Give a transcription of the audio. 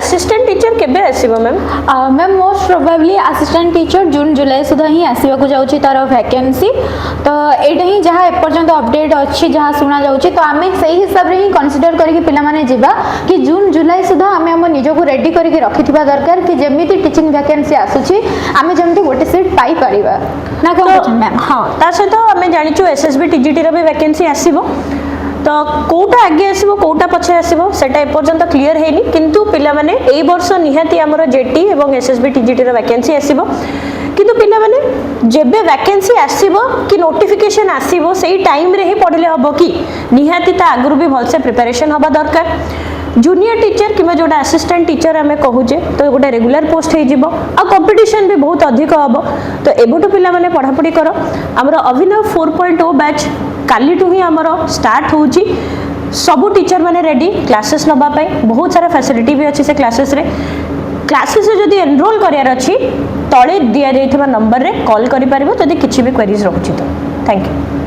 Assistant teacher केबे आसीबो ma'am? Ma'am most probably assistant teacher June July सुधा ही आसवाक जाऊँगी तार वैकेंसी। तो यहाँ ही जहाँ एपर्यंत अपडेट अच्छी जहाँ शुणा जाऊँगी तो आम से हिसाब से ही कनसीडर करके पिलामाने जिबा कि जून जुलाई सुधा आम आम निजक रेडी करके रखिथिबा दरकार कि जेमिति टीचिंग वैकेंसी आसुची आम जमी गोटे सीट पाई परिबा ना कौन मैम? हाँ ता सहित आम जानिचु एसएसबी टीजीटी रो भी वैकेंसी आसीबो। तो कोटा आगे आसीबो कोटा पछे आसीबो सेटा एपर्यंत क्लियर हेनी किंतु पिला माने एई वर्ष निहाती हमर जेटी एवं एसएसबी टीजीटी रो वैकेंसी आसीबो किंतु पिला माने जेबे वैकेंसी आसीबो कि नोटिफिकेशन आसीबो सेई टाइम रे ही पढले हबो कि निहाती ता आगरु भी भलसे प्रिपरेशन हबा दरकार। जूनियर टीचर कि जोटा असिस्टेंट टीचर आम कहूचे तो गोटे रेगुलर पोस्ट हो आ कंपटीशन भी बहुत अधिक हम तो एबटू पिला माने पढ़ापढ़ी कर आमर अभिनव 4.0 बैच काली ही आमर स्टार्ट होची सबू टीचर माने रेडी क्लासेस नबा पाई बहुत सारा फैसिलिटी भी अच्छी से क्लासेस जदि एनरोल करार अच्छी तले दि जाइथिबा नंबर रे कॉल करि परिबो जदि किछि भी क्वेरीज रहुची तो थैंक यू।